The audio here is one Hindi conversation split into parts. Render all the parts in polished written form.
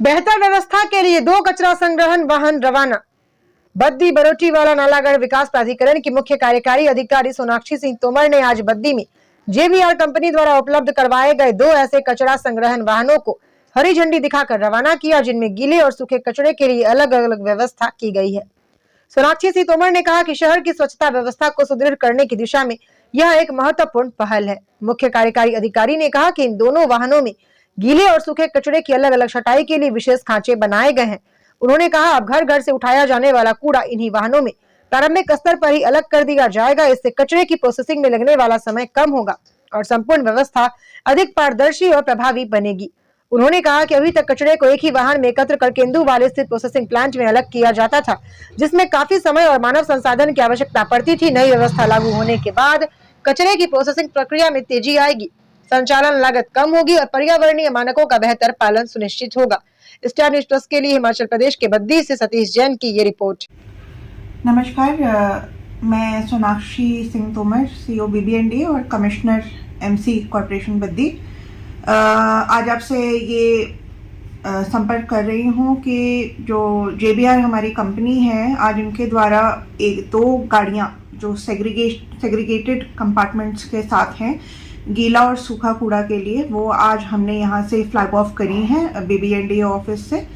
बेहतर व्यवस्था के लिए 2 कचरा संग्रहण वाहन रवाना। बद्दी बरोटीवाला नालागढ़ विकास प्राधिकरण की मुख्य कार्यकारी अधिकारी सोनाक्षी सिंह तोमर ने आज बद्दी में JBR कंपनी द्वारा उपलब्ध करवाए गए 2 ऐसे कचरा संग्रहण वाहनों को हरी झंडी दिखाकर रवाना किया, जिनमें गीले और सूखे कचरे के लिए अलग अलग व्यवस्था की गई है। सोनाक्षी सिंह तोमर ने कहा कि शहर की स्वच्छता व्यवस्था को सुदृढ़ करने की दिशा में यह एक महत्वपूर्ण पहल है। मुख्य कार्यकारी अधिकारी ने कहा कि इन दोनों वाहनों में गीले और सूखे कचरे की अलग अलग छटाई के लिए विशेष खांचे बनाए गए हैं। उन्होंने कहा अब घर घर से उठाया जाने वाला कूड़ा इन्हीं वाहनों में प्रारंभिक स्तर पर ही अलग कर दिया जाएगा। इससे कचरे की प्रोसेसिंग में लगने वाला समय कम होगा और संपूर्ण व्यवस्था अधिक पारदर्शी और प्रभावी बनेगी। उन्होंने कहा कि अभी तक कचरे को एक ही वाहन में एकत्र कर केंदुवाले स्थित प्रोसेसिंग प्लांट में अलग किया जाता था, जिसमें काफी समय और मानव संसाधन की आवश्यकता पड़ती थी। नई व्यवस्था लागू होने के बाद कचरे की प्रोसेसिंग प्रक्रिया में तेजी आएगी, संचालन लागत कम होगी और पर्यावरणीय मानकों का बेहतर पालन सुनिश्चित होगा। स्टार न्यूज़ प्लस के लिए हिमाचल प्रदेश के बद्दी से सतीश जैन की ये रिपोर्ट। नमस्कार, मैं सोनाक्षी सिंह तोमर, CEO BBND और कमिश्नर MC कॉर्पोरेशन बद्दी आज आपसे ये संपर्क कर रही हूँ कि जो JBR हमारी कंपनी है, आज उनके द्वारा 2 गाड़ियाँ जो सेग्रीगेटेड कंपार्टमेंट्स के साथ हैं गीला और सूखा कूड़ा के लिए, वो आज हमने यहाँ से फ्लैग ऑफ करी हैं BBND ऑफिस से,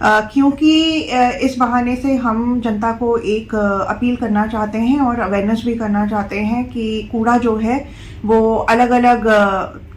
क्योंकि इस बहाने से हम जनता को एक अपील करना चाहते हैं और अवेयरनेस भी करना चाहते हैं कि कूड़ा जो है वो अलग अलग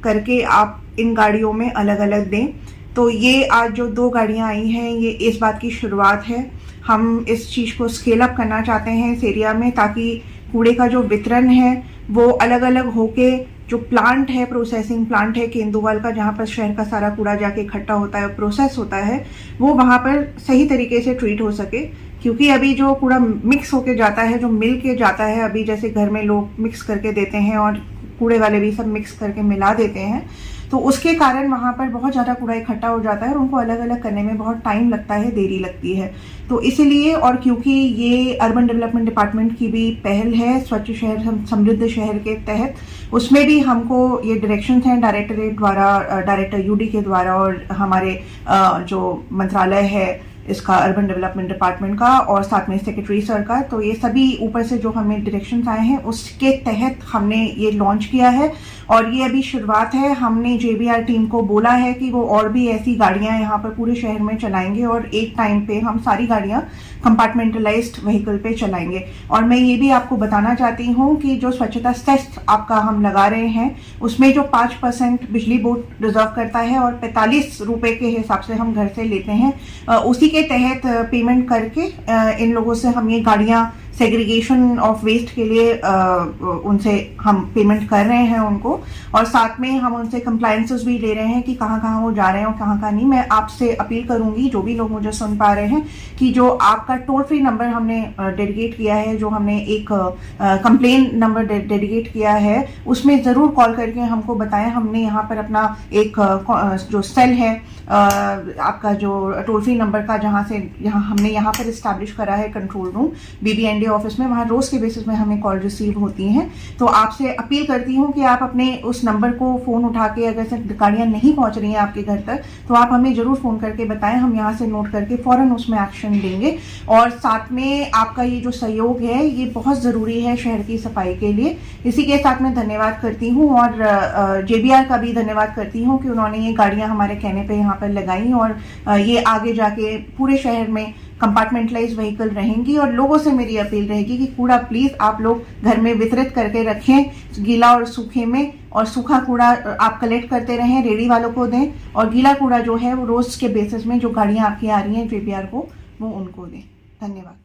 करके आप इन गाड़ियों में अलग अलग दें। तो ये आज जो 2 गाड़ियाँ आई हैं, ये इस बात की शुरुआत है। हम इस चीज़ को स्केल अप करना चाहते हैं इस एरिया में, ताकि कूड़े का जो वितरण है वो अलग अलग होके जो प्लांट है, प्रोसेसिंग प्लांट है केंदुवाल का, जहाँ पर शहर का सारा कूड़ा जाके इकट्ठा होता है, प्रोसेस होता है, वो वहाँ पर सही तरीके से ट्रीट हो सके। क्योंकि अभी जो कूड़ा मिक्स होके जाता है, जो मिल के जाता है, अभी जैसे घर में लोग मिक्स करके देते हैं और कूड़े वाले भी सब मिक्स करके मिला देते हैं, तो उसके कारण वहाँ पर बहुत ज़्यादा कूड़ा इकट्ठा हो जाता है और उनको अलग अलग करने में बहुत टाइम लगता है, देरी लगती है। तो इसीलिए, और क्योंकि ये अर्बन डेवलपमेंट डिपार्टमेंट की भी पहल है स्वच्छ शहर समृद्ध शहर के तहत, उसमें भी हमको ये डायरेक्शंस हैं डायरेक्टरेट द्वारा, डायरेक्टर UD के द्वारा और हमारे जो मंत्रालय है इसका अर्बन डेवलपमेंट डिपार्टमेंट का और साथ में सेक्रेटरी सर का, तो ये सभी ऊपर से जो हमें डायरेक्शंस आए हैं उसके तहत हमने ये लॉन्च किया है। और ये अभी शुरुआत है। हमने JBR टीम को बोला है कि वो और भी ऐसी गाड़ियां यहाँ पर पूरे शहर में चलाएंगे और एक टाइम पे हम सारी गाड़ियां कंपार्टमेंटलाइज्ड व्हीकल पे चलाएंगे। और मैं ये भी आपको बताना चाहती हूँ कि जो स्वच्छता सेस आपका हम लगा रहे हैं, उसमें जो 5% बिजली बोर्ड रिजर्व करता है और 45 रुपए के हिसाब से हम घर से लेते हैं, उसी के तहत पेमेंट करके इन लोगों से हम ये गाड़ियां सेग्रीगेशन ऑफ वेस्ट के लिए उनसे हम पेमेंट कर रहे हैं उनको, और साथ में हम उनसे कंप्लायंसेस भी ले रहे हैं कि कहाँ कहाँ वो जा रहे हैं और कहाँ कहाँ नहीं। मैं आपसे अपील करूंगी, जो भी लोग मुझे सुन पा रहे हैं, कि जो आपका टोल फ्री नंबर हमने डेडिकेट किया है, जो हमने एक कंप्लेन नंबर डेडिकेट किया है, उसमें ज़रूर कॉल करके हमको बताएं। हमने यहाँ पर अपना एक जो सेल है आपका जो टोल फ्री नंबर का, जहाँ हमने यहाँ पर इस्टेब्लिश करा है कंट्रोल रूम BBND ऑफिस में, वहाँ रोज के बेसिस में हमें कॉल रिसीव होती हैं। तो आपसे अपील करती हूँ कि आप अपने उस नंबर को फ़ोन उठा के, अगर से गाड़ियाँ नहीं पहुँच रही हैं आपके घर तक, तो आप हमें ज़रूर फ़ोन करके बताएं। हम यहाँ से नोट करके फ़ौरन उसमें एक्शन लेंगे। और साथ में आपका ये जो सहयोग है, ये बहुत ज़रूरी है शहर की सफाई के लिए। इसी के साथ मैं धन्यवाद करती हूँ और JBR का भी धन्यवाद करती हूँ कि उन्होंने ये गाड़ियाँ हमारे कहने पर यहाँ पर लगाई और ये आगे जाके पूरे शहर में कंपार्टमेंटलाइज व्हीकल रहेंगी। और लोगों से मेरी अपील रहेगी कि कूड़ा प्लीज आप लोग घर में वितरित करके रखें, गीला और सूखे में, और सूखा कूड़ा आप कलेक्ट करते रहें, रेडी वालों को दें, और गीला कूड़ा जो है वो रोज के बेसिस में जो गाड़ियां आपकी आ रही हैं JBR को, वो उनको दें। धन्यवाद।